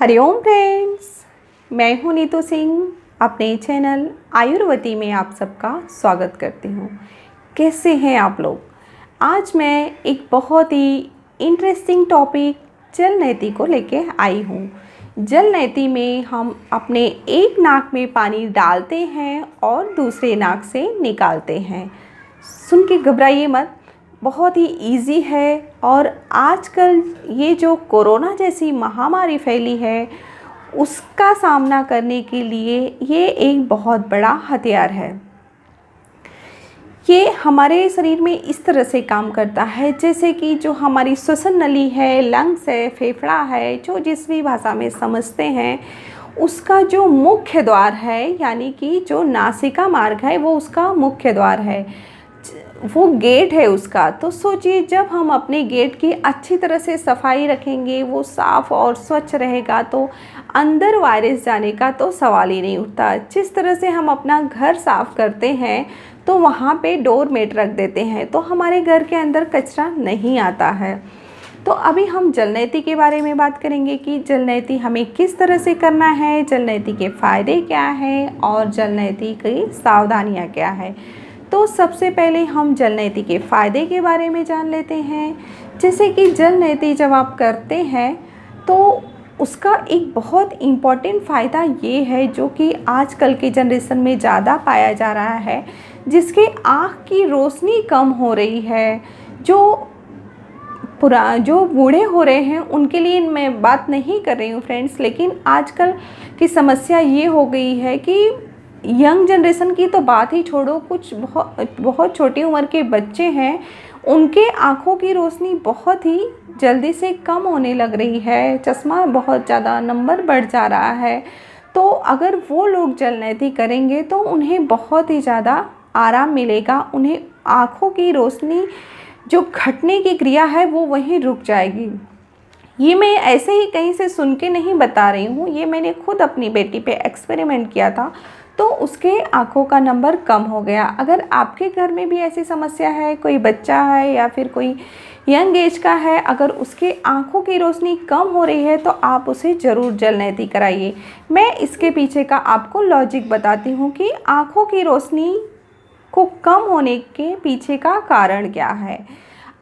Hariom friends, मैं हूं नीतू सिंह। अपने चैनल आयुर्वती में आप सबका स्वागत करती हूं। कैसे हैं आप लोग? आज मैं एक बहुत ही इंटरेस्टिंग टॉपिक जल नैती को लेके आई हूं। जल नैती में हम अपने एक नाक में पानी डालते हैं और दूसरे नाक से निकालते हैं। सुन के घबराइए मत, बहुत ही इजी है। और आजकल ये जो कोरोना जैसी महामारी फैली है उसका सामना करने के लिए ये एक बहुत बड़ा हथियार है। ये हमारे शरीर में इस तरह से काम करता है जैसे कि जो हमारी श्वसन नली है, लंग्स है, फेफड़ा है, जो जिस भी भाषा में समझते हैं, उसका जो मुख्य द्वार है यानी कि जो नासिका मार्ग है वो उसका मुख्य द्वार है, वो गेट है उसका। तो सोचिए, जब हम अपने गेट की अच्छी तरह से सफाई रखेंगे, वो साफ़ और स्वच्छ रहेगा, तो अंदर वायरस जाने का तो सवाल ही नहीं उठता। जिस तरह से हम अपना घर साफ़ करते हैं तो वहाँ पे डोर मेट रख देते हैं तो हमारे घर के अंदर कचरा नहीं आता है। तो अभी हम जल नैती के बारे में बात करेंगे कि जल नैती हमें किस तरह से करना है, जल नैती के फ़ायदे क्या हैं और जल नैती की सावधानियाँ क्या है। तो सबसे पहले हम जल नैती के फ़ायदे के बारे में जान लेते हैं। जैसे कि जल नैती जब आप करते हैं तो उसका एक बहुत इम्पॉर्टेंट फ़ायदा ये है जो कि आजकल के जनरेशन में ज़्यादा पाया जा रहा है, जिसके आँख की रोशनी कम हो रही है। जो बूढ़े हो रहे हैं उनके लिए मैं बात नहीं कर रही हूँ फ्रेंड्स, लेकिन आजकल की समस्या ये हो गई है कि यंग जनरेशन की तो बात ही छोड़ो, कुछ बहुत छोटी उम्र के बच्चे हैं, उनके आँखों की रोशनी बहुत ही जल्दी से कम होने लग रही है, चश्मा बहुत ज़्यादा नंबर बढ़ जा रहा है। तो अगर वो लोग जल नैती करेंगे तो उन्हें बहुत ही ज़्यादा आराम मिलेगा। उन्हें आँखों की रोशनी जो घटने की क्रिया है वो वहीं रुक जाएगी। ये मैं ऐसे ही कहीं से सुन के नहीं बता रही हूँ, ये मैंने खुद अपनी बेटी पे एक्सपेरिमेंट किया था तो उसके आँखों का नंबर कम हो गया। अगर आपके घर में भी ऐसी समस्या है, कोई बच्चा है या फिर कोई यंग एज का है, अगर उसके आँखों की रोशनी कम हो रही है तो आप उसे ज़रूर जल नैती कराइए। मैं इसके पीछे का आपको लॉजिक बताती हूँ कि आँखों की रोशनी को कम होने के पीछे का कारण क्या है।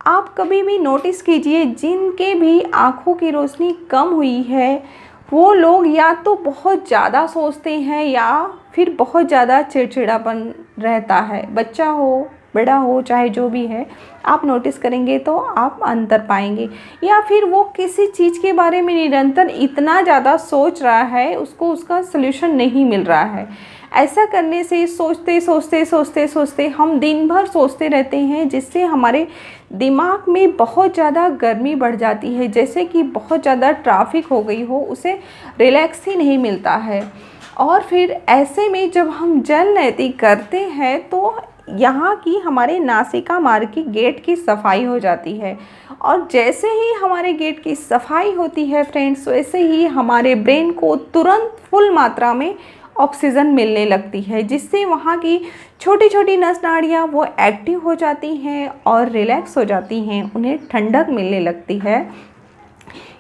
आप कभी भी नोटिस कीजिए, जिनके भी आँखों की रोशनी कम हुई है वो लोग या तो बहुत ज़्यादा सोचते हैं या फिर बहुत ज़्यादा चिड़चिड़ापन रहता है। बच्चा हो, बड़ा हो, चाहे जो भी है, आप नोटिस करेंगे तो आप अंतर पाएंगे। या फिर वो किसी चीज़ के बारे में निरंतर इतना ज़्यादा सोच रहा है, उसको उसका सल्यूशन नहीं मिल रहा है। ऐसा करने से सोचते हम दिन भर सोचते रहते हैं, जिससे हमारे दिमाग में बहुत ज़्यादा गर्मी बढ़ जाती है, जैसे कि बहुत ज़्यादा ट्रैफिक हो गई हो, उसे रिलैक्स ही नहीं मिलता है। और फिर ऐसे में जब हम जल नैती करते हैं तो यहाँ की हमारे नासिका मार्ग की गेट की सफाई हो जाती है। और जैसे ही हमारे गेट की सफाई होती है फ्रेंड्स, वैसे ही हमारे ब्रेन को तुरंत फुल मात्रा में ऑक्सीजन मिलने लगती है, जिससे वहाँ की छोटी छोटी नस नाड़ियाँ वो एक्टिव हो जाती हैं और रिलैक्स हो जाती हैं, उन्हें ठंडक मिलने लगती है।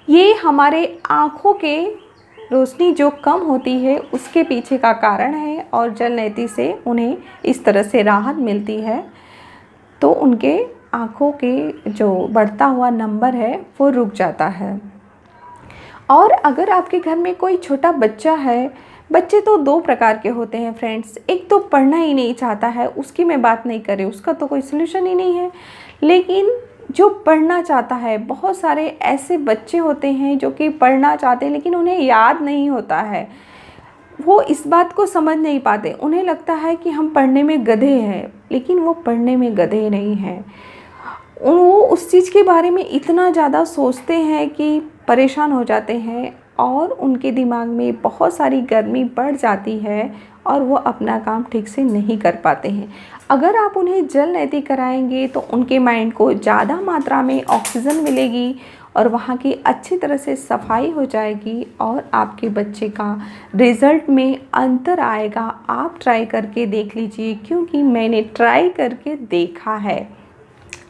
ये हमारे आँखों के रोशनी जो कम होती है उसके पीछे का कारण है और जल नैती से उन्हें इस तरह से राहत मिलती है, तो उनके आँखों के जो बढ़ता हुआ नंबर है वो रुक जाता है। और अगर आपके घर में कोई छोटा बच्चा है, बच्चे तो दो प्रकार के होते हैं फ्रेंड्स। एक तो पढ़ना ही नहीं चाहता है, उसकी मैं बात नहीं कर रही, उसका तो कोई सल्यूशन ही नहीं है। लेकिन जो पढ़ना चाहता है, बहुत सारे ऐसे बच्चे होते हैं जो कि पढ़ना चाहते हैं लेकिन उन्हें याद नहीं होता है। वो इस बात को समझ नहीं पाते, उन्हें लगता है कि हम पढ़ने में गधे हैं, लेकिन वो पढ़ने में गधे नहीं हैं। वो उस चीज़ के बारे में इतना ज़्यादा सोचते हैं कि परेशान हो जाते हैं और उनके दिमाग में बहुत सारी गर्मी बढ़ जाती है और वो अपना काम ठीक से नहीं कर पाते हैं। अगर आप उन्हें जल नैती कराएंगे तो उनके माइंड को ज़्यादा मात्रा में ऑक्सीजन मिलेगी और वहाँ की अच्छी तरह से सफाई हो जाएगी और आपके बच्चे का रिज़ल्ट में अंतर आएगा। आप ट्राई करके देख लीजिए, क्योंकि मैंने ट्राई करके देखा है।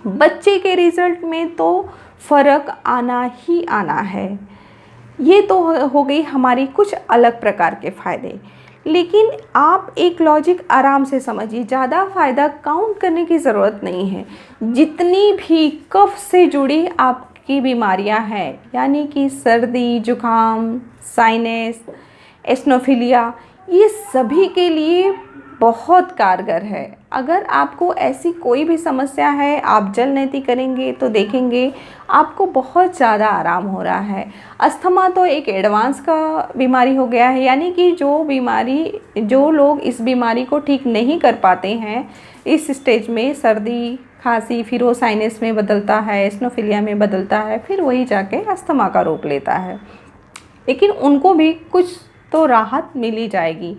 बच्चे के रिज़ल्ट में तो फ़र्क आना ही आना है। ये तो हो गई हमारी कुछ अलग प्रकार के फ़ायदे। लेकिन आप एक लॉजिक आराम से समझिए, ज़्यादा फ़ायदा काउंट करने की ज़रूरत नहीं है। जितनी भी कफ से जुड़ी आपकी बीमारियां हैं, यानी कि सर्दी, जुकाम, साइनस, एस्नोफिलिया, ये सभी के लिए बहुत कारगर है। अगर आपको ऐसी कोई भी समस्या है, आप जल नेति करेंगे तो देखेंगे आपको बहुत ज़्यादा आराम हो रहा है। अस्थमा तो एक एडवांस का बीमारी हो गया है, यानी कि जो लोग इस बीमारी को ठीक नहीं कर पाते हैं इस स्टेज में, सर्दी, खांसी, फिर वो साइनस में बदलता है, एस्नोफिलिया में बदलता है, फिर वही जाके अस्थमा का रूप लेता है। लेकिन उनको भी कुछ तो राहत मिल ही जाएगी।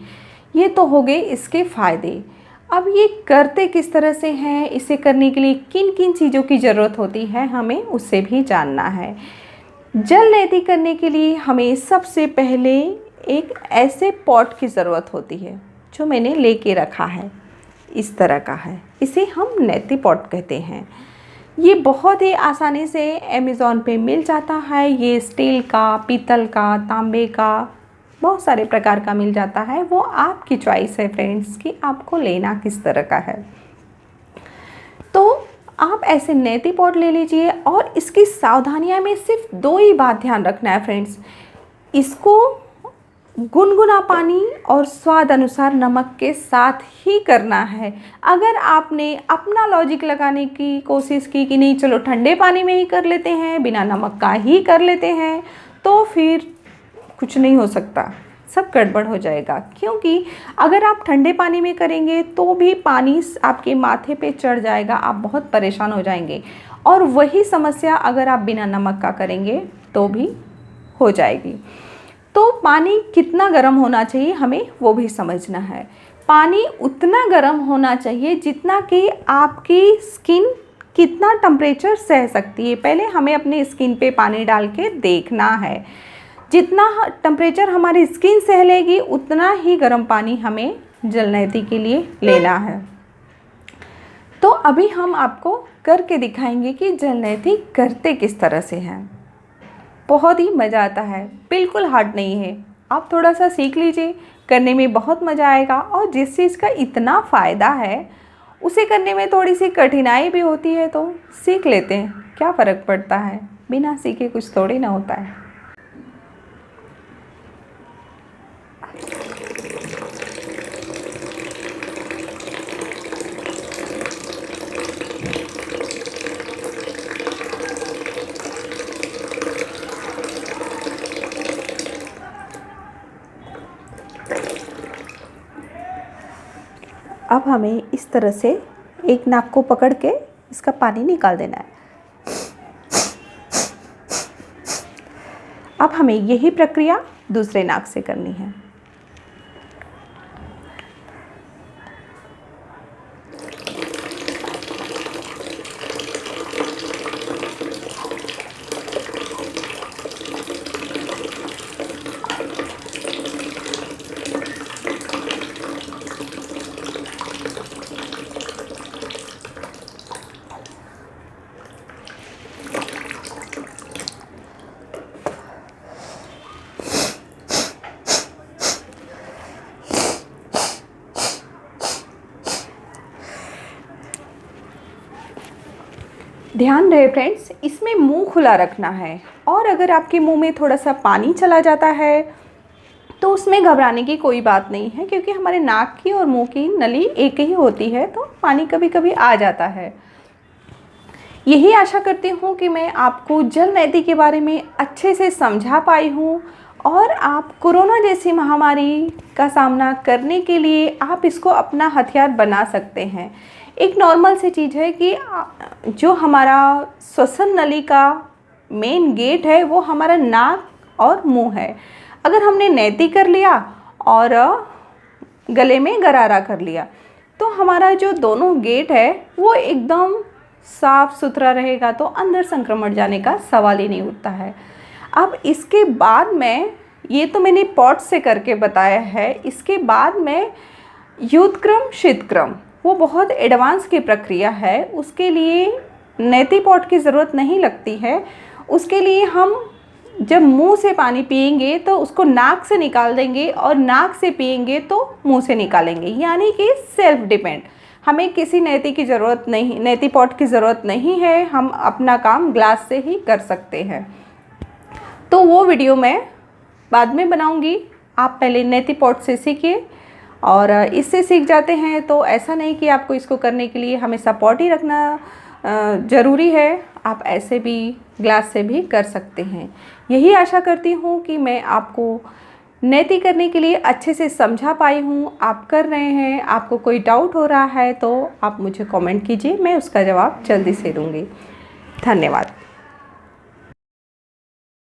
ये तो हो गए इसके फ़ायदे। अब ये करते किस तरह से हैं, इसे करने के लिए किन किन चीज़ों की ज़रूरत होती है, हमें उससे भी जानना है। जल नेति करने के लिए हमें सबसे पहले एक ऐसे पॉट की ज़रूरत होती है जो मैंने लेके रखा है, इस तरह का है। इसे हम नेति पॉट कहते हैं। ये बहुत ही आसानी से अमेज़ॉन पे मिल जाता है। ये स्टील का, पीतल का, तांबे का, बहुत सारे प्रकार का मिल जाता है। वो आपकी चॉइस है फ्रेंड्स कि आपको लेना किस तरह का है। तो आप ऐसे नेति पॉट ले लीजिए और इसकी सावधानियां में सिर्फ 2 ही बात ध्यान रखना है फ्रेंड्स। इसको गुनगुना पानी और स्वाद अनुसार नमक के साथ ही करना है। अगर आपने अपना लॉजिक लगाने की कोशिश की कि नहीं चलो ठंडे पानी में ही कर लेते हैं, बिना नमक का ही कर लेते हैं, तो फिर कुछ नहीं हो सकता, सब गड़बड़ हो जाएगा। क्योंकि अगर आप ठंडे पानी में करेंगे तो भी पानी आपके माथे पे चढ़ जाएगा, आप बहुत परेशान हो जाएंगे। और वही समस्या अगर आप बिना नमक का करेंगे तो भी हो जाएगी। तो पानी कितना गर्म होना चाहिए हमें वो भी समझना है। पानी उतना गर्म होना चाहिए जितना कि आपकी स्किन कितना टेम्परेचर सह सकती है। पहले हमें अपनी स्किन पे पानी डाल के देखना है। जितना टेम्परेचर हमारी स्किन सह लेगी उतना ही गर्म पानी हमें जल नेति के लिए लेना है। तो अभी हम आपको करके दिखाएंगे कि जल नेति करते किस तरह से हैं। बहुत ही मज़ा आता है, बिल्कुल हार्ड नहीं है। आप थोड़ा सा सीख लीजिए, करने में बहुत मज़ा आएगा। और जिस चीज़ का इतना फ़ायदा है उसे करने में थोड़ी सी कठिनाई भी होती है तो सीख लेते हैं, क्या फ़र्क पड़ता है। बिना सीखे कुछ थोड़ी ना होता है। अब हमें इस तरह से एक नाक को पकड़ के इसका पानी निकाल देना है। अब हमें यही प्रक्रिया दूसरे नाक से करनी है। ध्यान रहे फ्रेंड्स, इसमें मुंह खुला रखना है। और अगर आपके मुंह में थोड़ा सा पानी चला जाता है तो उसमें घबराने की कोई बात नहीं है, क्योंकि हमारे नाक की और मुंह की नली एक ही होती है, तो पानी कभी कभी आ जाता है। यही आशा करती हूँ कि मैं आपको जल नेति के बारे में अच्छे से समझा पाई हूँ और आप कोरोना जैसी महामारी का सामना करने के लिए आप इसको अपना हथियार बना सकते हैं। एक नॉर्मल सी चीज़ है कि जो हमारा श्वसन नली का मेन गेट है वो हमारा नाक और मुंह है। अगर हमने नेति कर लिया और गले में गरारा कर लिया तो हमारा जो दोनों गेट है वो एकदम साफ सुथरा रहेगा, तो अंदर संक्रमण जाने का सवाल ही नहीं उठता है। अब इसके बाद में, ये तो मैंने पॉट से करके बताया है, इसके बाद में युद्धक्रम शीतक्रम, वो बहुत एडवांस की प्रक्रिया है। उसके लिए नेति पॉट की ज़रूरत नहीं लगती है। उसके लिए हम जब मुंह से पानी पिएंगे तो उसको नाक से निकाल देंगे और नाक से पिएंगे तो मुंह से निकालेंगे, यानी कि सेल्फ डिपेंड। हमें किसी नैती की ज़रूरत नहीं, नैती पॉट की ज़रूरत नहीं है, हम अपना काम ग्लास से ही कर सकते हैं। तो वो वीडियो मैं बाद में बनाऊंगी। आप पहले नैती पॉट से सीखिए, और इससे सीख जाते हैं तो ऐसा नहीं कि आपको इसको करने के लिए हमेशा पॉट ही रखना ज़रूरी है, आप ऐसे भी ग्लास से भी कर सकते हैं। यही आशा करती हूँ कि मैं आपको नैती करने के लिए अच्छे से समझा पाई हूँ। आप कर रहे हैं, आपको कोई डाउट हो रहा है तो आप मुझे कमेंट कीजिए, मैं उसका जवाब जल्दी से दूँगी। धन्यवाद।